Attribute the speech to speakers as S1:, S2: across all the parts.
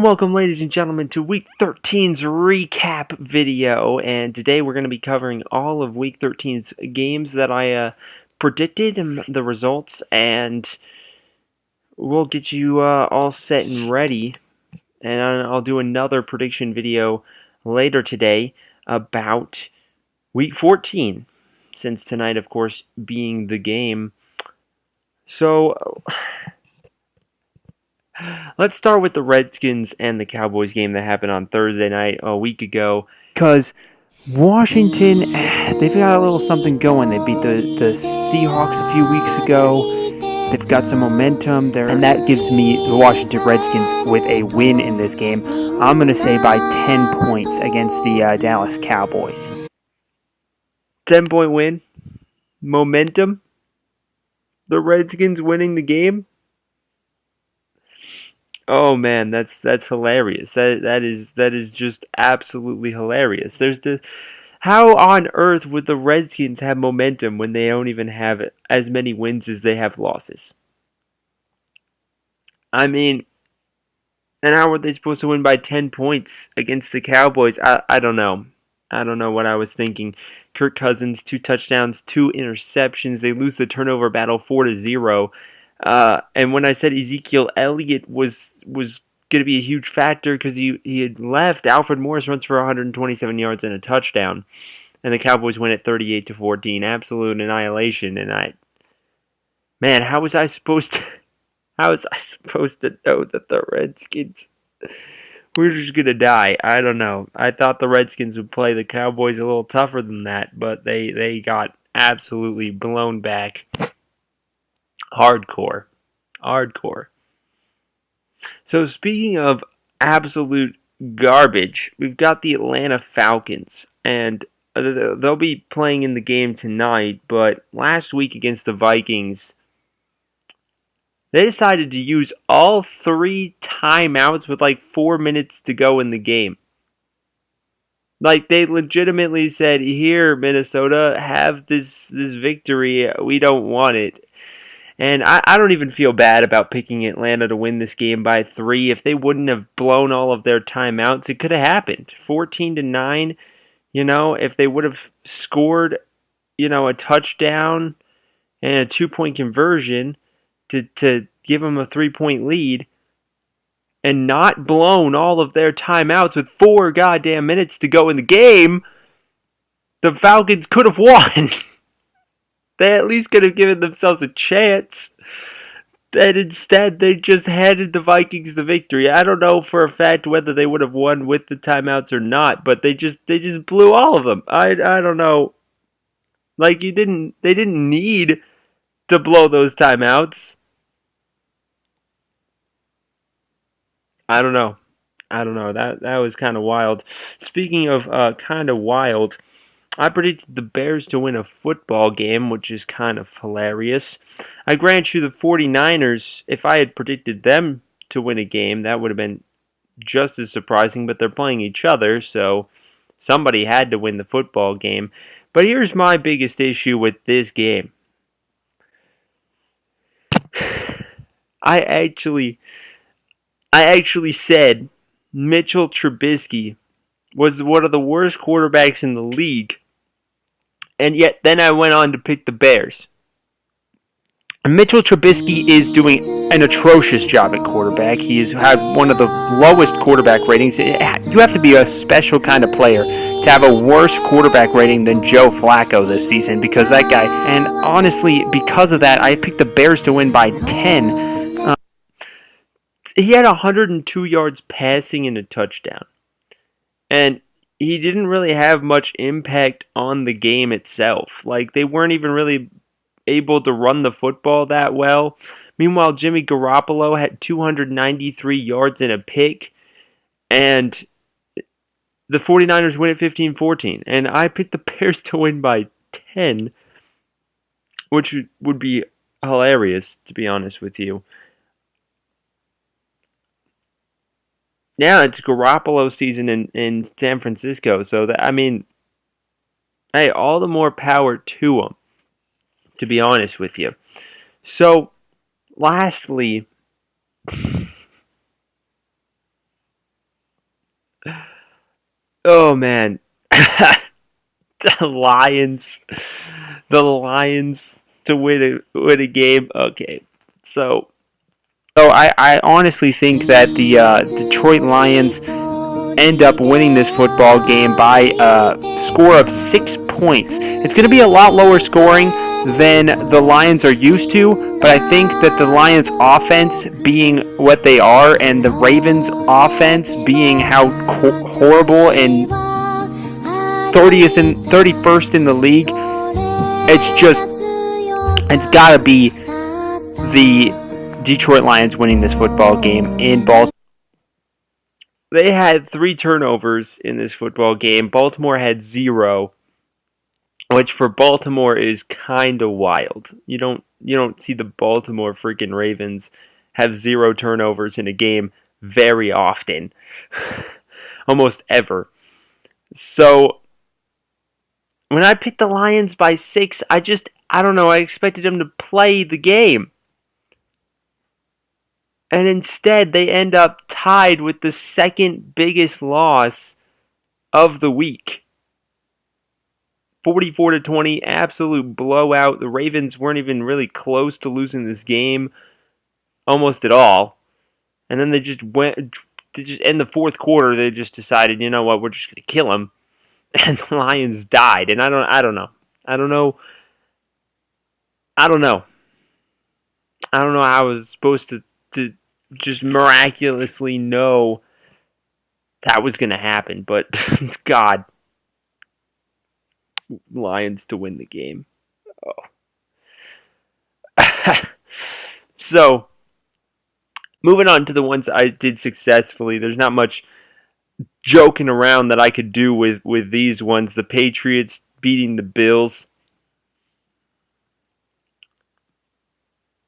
S1: welcome, ladies and gentlemen, to Week 13's recap video. And today we're going to be covering all of Week 13's games that I predicted and the results. And we'll get you all set and ready. And I'll do another prediction video later today about Week 14. Since tonight, of course, being the game. So let's start with the Redskins and the Cowboys game that happened on Thursday night a week ago. Because Washington, they've got a little something going. They beat the Seahawks a few weeks ago. They've got some momentum there. And that gives me the Washington Redskins with a win in this game. I'm going to say by 10 points against the Dallas Cowboys. 10-point win. Momentum. The Redskins winning the game. Oh man, that's hilarious. That is just absolutely hilarious. How on earth would the Redskins have momentum when they don't even have as many wins as they have losses? I mean, and how were they supposed to win by 10 points against the Cowboys? I don't know. I don't know what I was thinking. Kirk Cousins, 2 touchdowns, 2 interceptions. They lose the turnover battle 4-0. And when I said Ezekiel Elliott was going to be a huge factor because he had left, Alfred Morris runs for 127 yards and a touchdown, and the Cowboys win at 38-14, absolute annihilation. And how was I supposed to know that the Redskins were just going to die? I don't know. I thought the Redskins would play the Cowboys a little tougher than that, but they got absolutely blown back. Hardcore. So speaking of absolute garbage, we've got the Atlanta Falcons, and they'll be playing in the game tonight, but last week against the Vikings, they decided to use all 3 timeouts with like 4 minutes to go in the game. Like, they legitimately said, here, Minnesota, have this victory, we don't want it. And I don't even feel bad about picking Atlanta to win this game by 3. If they wouldn't have blown all of their timeouts, it could have happened. 14-9, if they would have scored, a touchdown and a 2-point conversion to give them a 3-point lead and not blown all of their timeouts with 4 goddamn minutes to go in the game, the Falcons could have won. They at least could have given themselves a chance. And instead, they just handed the Vikings the victory. I don't know for a fact whether they would have won with the timeouts or not, but they just blew all of them. I don't know. Like, they didn't need to blow those timeouts. I don't know. That was kind of wild. Speaking of kind of wild, I predicted the Bears to win a football game, which is kind of hilarious. I grant you the 49ers, if I had predicted them to win a game, that would have been just as surprising, but they're playing each other, so somebody had to win the football game. But here's my biggest issue with this game. I actually said Mitchell Trubisky was one of the worst quarterbacks in the league. And yet, then I went on to pick the Bears. Mitchell Trubisky is doing an atrocious job at quarterback. He has had one of the lowest quarterback ratings. You have to be a special kind of player to have a worse quarterback rating than Joe Flacco this season, because that guy, and honestly, because of that, I picked the Bears to win by 10. He had 102 yards passing and a touchdown. And he didn't really have much impact on the game itself. Like, they weren't even really able to run the football that well. Meanwhile, Jimmy Garoppolo had 293 yards and a pick, and the 49ers win at 15-14. And I picked the Bears to win by 10, which would be hilarious, to be honest with you. Yeah, it's Garoppolo season in San Francisco, so hey, all the more power to them, to be honest with you. So, lastly, Oh man, the Lions, the Lions to win a game. Okay, so I honestly think that the Detroit Lions end up winning this football game by a score of 6 points. It's going to be a lot lower scoring than the Lions are used to, but I think that the Lions' offense being what they are and the Ravens' offense being how horrible and 30th and 31st in the league, it's got to be the Detroit Lions winning this football game in Baltimore. They had 3 turnovers in this football game. Baltimore had 0, which for Baltimore is kind of wild. You don't see the Baltimore freaking Ravens have 0 turnovers in a game very often, almost ever. So when I picked the Lions by 6, I don't know. I expected them to play the game. And instead, they end up tied with the second biggest loss of the week. 44-20, absolute blowout. The Ravens weren't even really close to losing this game, almost at all. And then they just in the fourth quarter, they just decided, you know what, we're just going to kill them. And the Lions died. And I don't know. I don't know how I was supposed to just miraculously know that was going to happen. But, God, Lions to win the game. Oh. So, moving on to the ones I did successfully. There's not much joking around that I could do with these ones. The Patriots beating the Bills.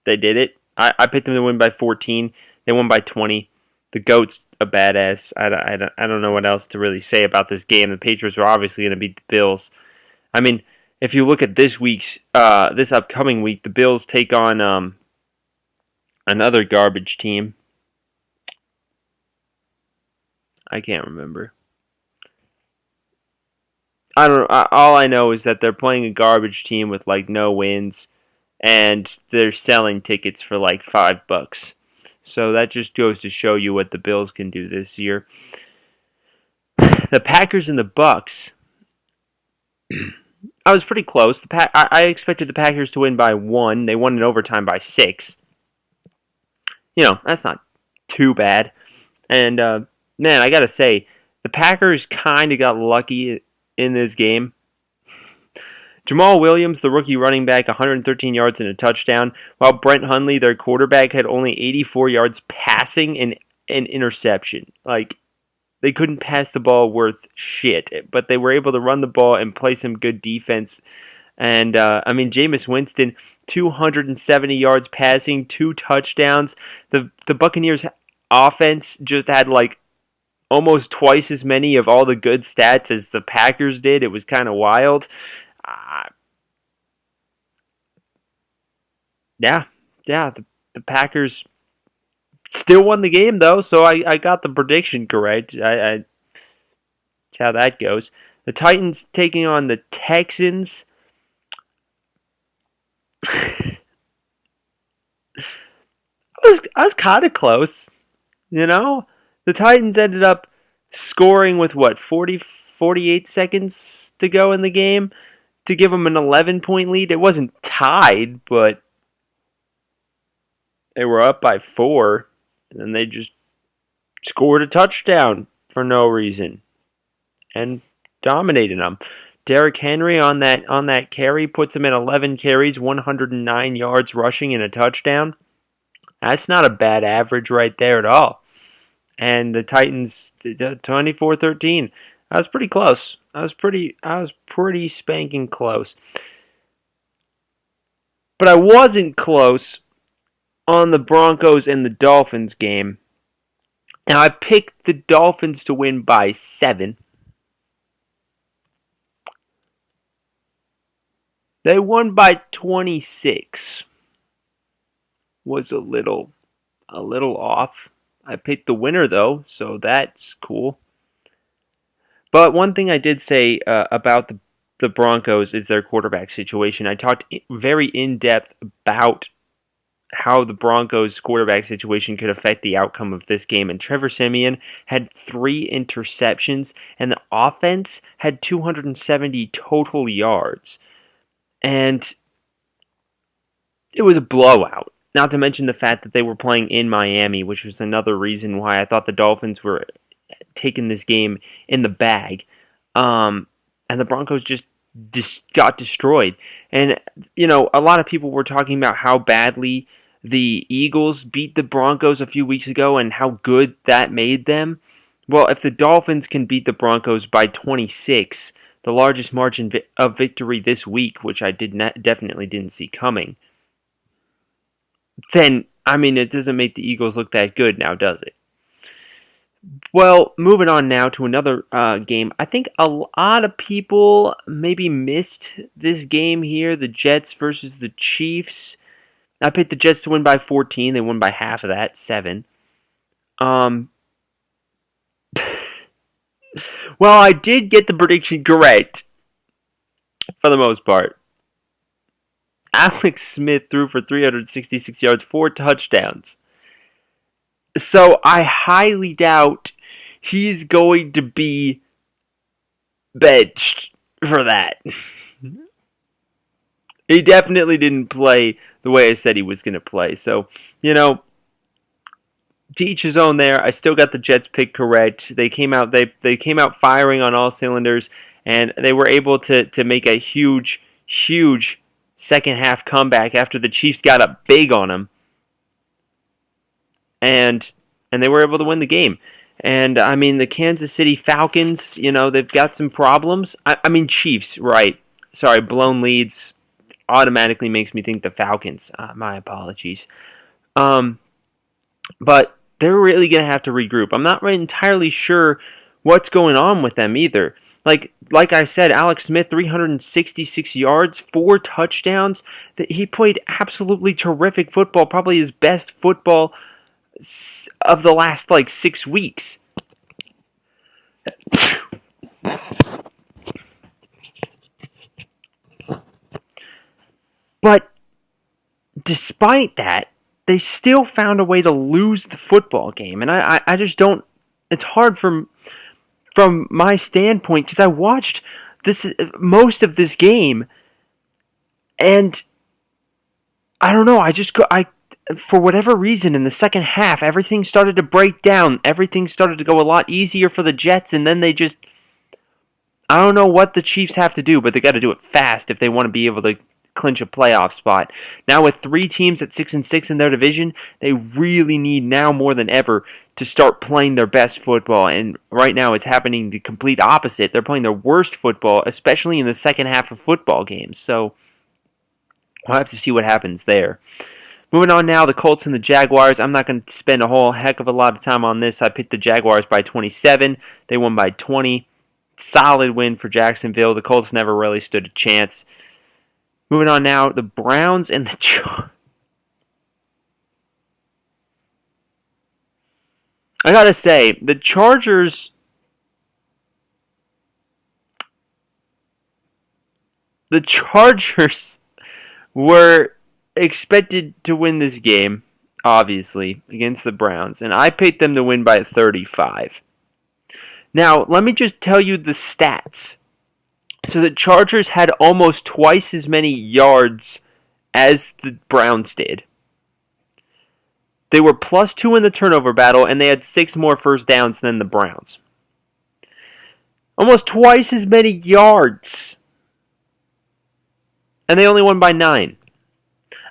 S1: They did it. I picked them to win by 14. They won by 20. The GOAT's a badass. I don't know what else to really say about this game. The Patriots are obviously going to beat the Bills. I mean, if you look at this upcoming week, the Bills take on another garbage team. I can't remember. I don't. All I know is that they're playing a garbage team with like no wins, and they're selling tickets for like $5. So that just goes to show you what the Bills can do this year. The Packers and the Bucks. I was pretty close. I expected the Packers to win by 1. They won in overtime by 6. That's not too bad. And man, I gotta say, the Packers kind of got lucky in this game. Jamal Williams, the rookie running back, 113 yards and a touchdown, while Brent Hundley, their quarterback, had only 84 yards passing and an interception. Like, they couldn't pass the ball worth shit, but they were able to run the ball and play some good defense. And, Jameis Winston, 270 yards passing, 2 touchdowns. The Buccaneers offense just had, like, almost twice as many of all the good stats as the Packers did. It was kind of wild. The Packers still won the game, though, so I got the prediction correct. That's how that goes. The Titans taking on the Texans. I was kind of close, The Titans ended up scoring with, 48 seconds to go in the game to give them an 11-point lead. It wasn't tied, but they were up by 4, and then they just scored a touchdown for no reason and dominated them. Derrick Henry on that carry puts him at 11 carries, 109 yards rushing and a touchdown. That's not a bad average right there at all. And the Titans 24-13. I was pretty close. I was pretty spanking close. But I wasn't close on the Broncos and the Dolphins game. Now, I picked the Dolphins to win by 7. They won by 26. Was a little off. I picked the winner, though, so that's cool. But one thing I did say about the Broncos is their quarterback situation. I talked very in depth about how the Broncos quarterback situation could affect the outcome of this game. And Trevor Siemian had 3 interceptions, and the offense had 270 total yards. And it was a blowout. Not to mention the fact that they were playing in Miami, which was another reason why I thought the Dolphins were taking this game in the bag. And the Broncos just got destroyed. And, a lot of people were talking about how badly the Eagles beat the Broncos a few weeks ago and how good that made them. Well, if the Dolphins can beat the Broncos by 26, the largest margin of victory this week, which I definitely didn't see coming, then, it doesn't make the Eagles look that good now, does it? Well, moving on now to another game. I think a lot of people maybe missed this game here, the Jets versus the Chiefs. I picked the Jets to win by 14. They won by half of that, 7. Well, I did get the prediction correct for the most part. Alex Smith threw for 366 yards, 4 touchdowns. So I highly doubt he's going to be benched for that. He definitely didn't play the way I said he was going to play. So, to each his own there. I still got the Jets pick correct. They came out firing on all cylinders, and they were able to make a huge second half comeback after the Chiefs got up big on them. And they were able to win the game. And, the Kansas City Falcons, they've got some problems. Chiefs, right. Sorry, blown leads automatically makes me think the Falcons. My apologies. But they're really going to have to regroup. I'm not entirely sure what's going on with them either. Like I said, Alex Smith, 366 yards, 4 touchdowns. He played absolutely terrific football, probably his best football of the last 6 weeks. But despite that, they still found a way to lose the football game. And I just don't... It's hard from my standpoint, because I watched most of this game, and I don't know, for whatever reason, in the second half, everything started to break down. Everything started to go a lot easier for the Jets, and then they just... I don't know what the Chiefs have to do, but they got to do it fast if they want to be able to clinch a playoff spot. Now with 3 teams at 6-6 in their division, they really need now more than ever to start playing their best football. And right now it's happening the complete opposite. They're playing their worst football, especially in the second half of football games. So we'll have to see what happens there. Moving on now, the Colts and the Jaguars. I'm not going to spend a whole heck of a lot of time on this. I picked the Jaguars by 27. They won by 20. Solid win for Jacksonville. The Colts never really stood a chance. Moving on now, the Browns and the Chargers. I gotta say, the Chargers... The Chargers were expected to win this game, obviously, against the Browns. And I picked them to win by 35. Now, let me just tell you the stats. So the Chargers had almost twice as many yards as the Browns did. They were +2 in the turnover battle, and they had 6 more first downs than the Browns. Almost twice as many yards. And they only won by 9.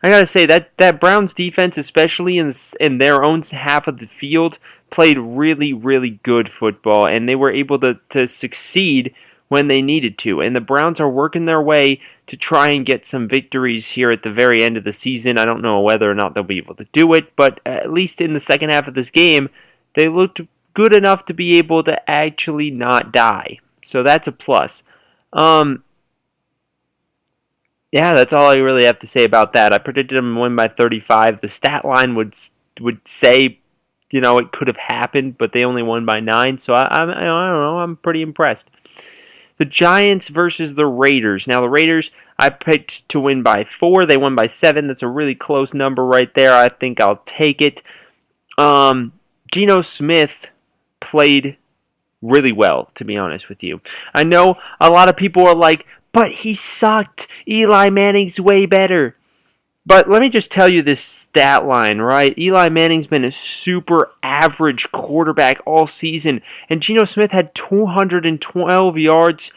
S1: I gotta say, that Browns defense, especially in their own half of the field, played really, really good football, and they were able to succeed when they needed to. And the Browns are working their way to try and get some victories here at the very end of the season. I don't know whether or not they'll be able to do it, but at least in the second half of this game, they looked good enough to be able to actually not die. So that's a plus. Yeah, that's all I really have to say about that. I predicted them to win by 35. The stat line would say it could have happened, but they only won by 9. So I don't know. I'm pretty impressed. The Giants versus the Raiders. Now the Raiders, I picked to win by 4. They won by 7. That's a really close number right there. I think I'll take it. Geno Smith played really well, to be honest with you. I know a lot of people are like, but he sucked. Eli Manning's way better. But let me just tell you this stat line, right? Eli Manning's been a super average quarterback all season, and Geno Smith had 212 yards,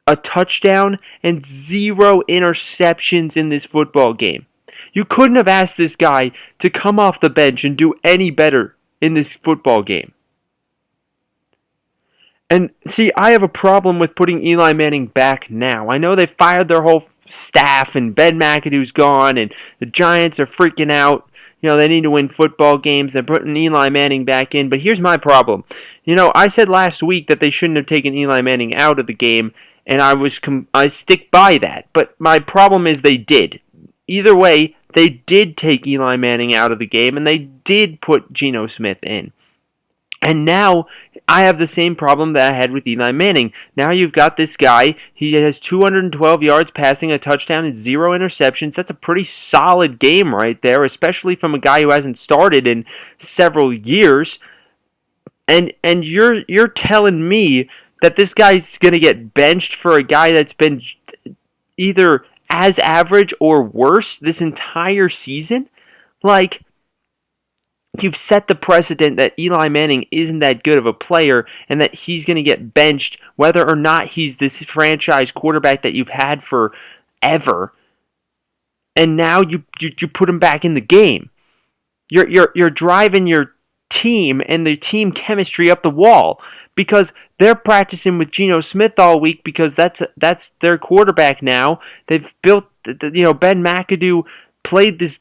S1: a touchdown, and 0 interceptions in this football game. You couldn't have asked this guy to come off the bench and do any better in this football game. And see, I have a problem with putting Eli Manning back now. I know they fired their whole staff and Ben McAdoo's gone and the Giants are freaking out. They need to win football games. They're putting Eli Manning back in. But here's my problem. I said last week that they shouldn't have taken Eli Manning out of the game, and I stick by that. But my problem is they did. Either way, they did take Eli Manning out of the game, and they did put Geno Smith in. And now I have the same problem that I had with Eli Manning. Now you've got this guy. He has 212 yards passing, a touchdown, and 0 interceptions. That's a pretty solid game right there, especially from a guy who hasn't started in several years. And you're telling me that this guy's going to get benched for a guy that's been either as average or worse this entire season? Like, you've set the precedent that Eli Manning isn't that good of a player and that he's going to get benched whether or not he's this franchise quarterback that you've had forever. And now you put him back in the game. You're driving your team and the team chemistry up the wall because they're practicing with Geno Smith all week because that's their quarterback now. They've built Ben McAdoo played this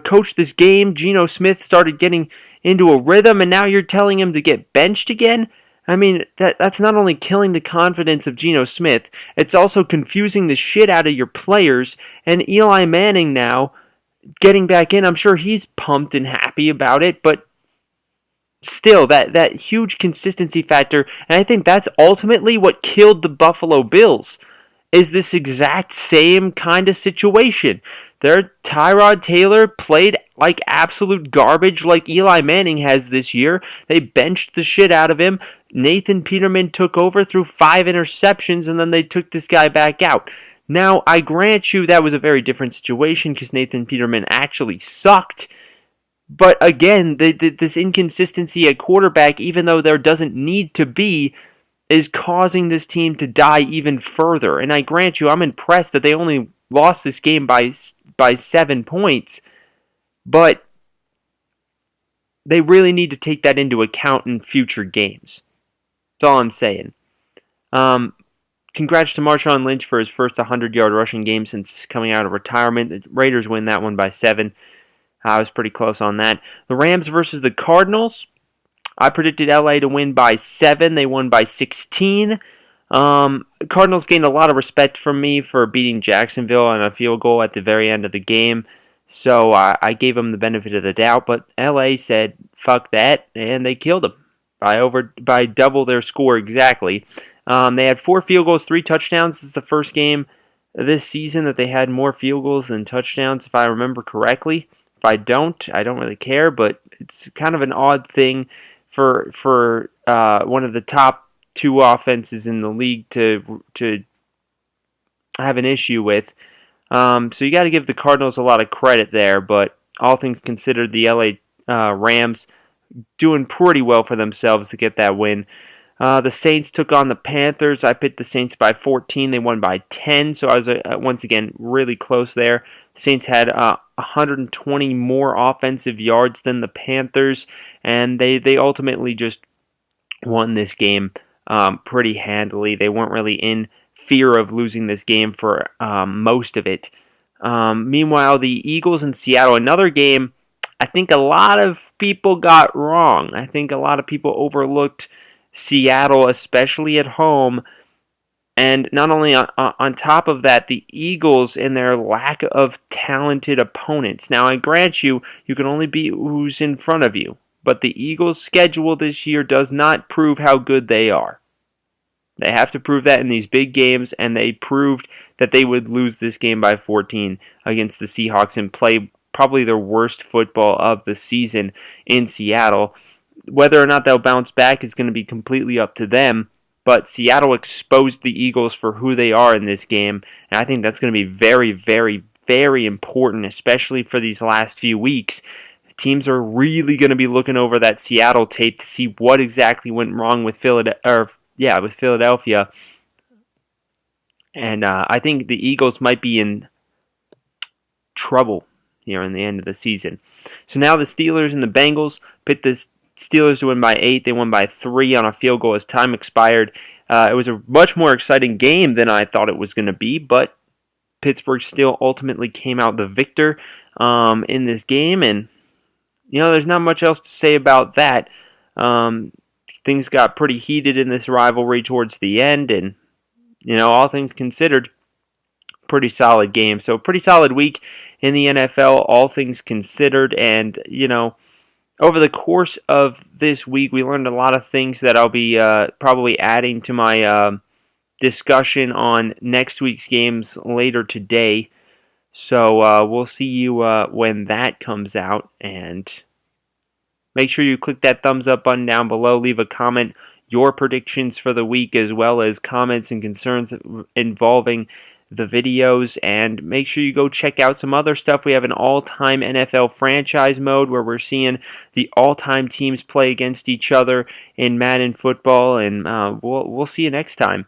S1: coached this game. Geno Smith started getting into a rhythm, and now you're telling him to get benched again? I mean, that's not only killing the confidence of Geno Smith, it's also confusing the shit out of your players. And Eli Manning now getting back in, I'm sure he's pumped and happy about it, but still, that huge consistency factor, and I think that's ultimately what killed the Buffalo Bills, is this exact same kind of situation. Their Tyrod Taylor played like absolute garbage like Eli Manning has this year. They benched the shit out of him. Nathan Peterman took over, threw 5 interceptions, and then they took this guy back out. Now, I grant you that was a very different situation because Nathan Peterman actually sucked. But again, this inconsistency at quarterback, even though there doesn't need to be, is causing this team to die even further. And I grant you, I'm impressed that they only lost this game by 7 points, but they really need to take that into account in future games. That's all I'm saying. Congrats to Marshawn Lynch for his first 100-yard rushing game since coming out of retirement. The Raiders win that one by 7. I was pretty close on that. The Rams versus the Cardinals. I predicted LA to win by 7. They won by 16. Cardinals gained a lot of respect from me for beating Jacksonville on a field goal at the very end of the game. So I gave them the benefit of the doubt, but LA said, fuck that, and they killed them by double their score exactly. They had 4 field goals, 3 touchdowns. This is the first game this season that they had more field goals than touchdowns, if I remember correctly. If I don't really care, but it's kind of an odd thing for one of the top 2 offenses in the league to have an issue with. So you got to give the Cardinals a lot of credit there, but all things considered, the LA Rams doing pretty well for themselves to get that win. The Saints took on the Panthers. I picked the Saints by 14. They won by 10, so I was once again really close there. Saints had 120 more offensive yards than the Panthers, and they ultimately just won this game pretty handily. They weren't really in fear of losing this game for most of it. Meanwhile, the Eagles in Seattle, another game I think a lot of people got wrong. I think a lot of people overlooked Seattle, especially at home. And not only on top of that, the Eagles and their lack of talented opponents. Now, I grant you, you can only beat who's in front of you. But the Eagles' schedule this year does not prove how good they are. They have to prove that in these big games, and they proved that they would lose this game by 14 against the Seahawks and play probably their worst football of the season in Seattle. Whether or not they'll bounce back is going to be completely up to them, but Seattle exposed the Eagles for who they are in this game, and I think that's going to be very, very, very important, especially for these last few weeks. Teams are really going to be looking over that Seattle tape to see what exactly went wrong with Philadelphia. And I think the Eagles might be in trouble here in the end of the season. So now the Steelers and the Bengals picked the Steelers to win by 8. They won by 3 on a field goal as time expired. It was a much more exciting game than I thought it was going to be, but Pittsburgh still ultimately came out the victor in this game, and there's not much else to say about that. Things got pretty heated in this rivalry towards the end, and all things considered, pretty solid game. So pretty solid week in the NFL, all things considered, and over the course of this week, we learned a lot of things that I'll be probably adding to my discussion on next week's games later today. So we'll see you when that comes out, and make sure you click that thumbs up button down below. Leave a comment, your predictions for the week, as well as comments and concerns involving the videos. And make sure you go check out some other stuff. We have an all-time NFL franchise mode where we're seeing the all-time teams play against each other in Madden football. And we'll see you next time.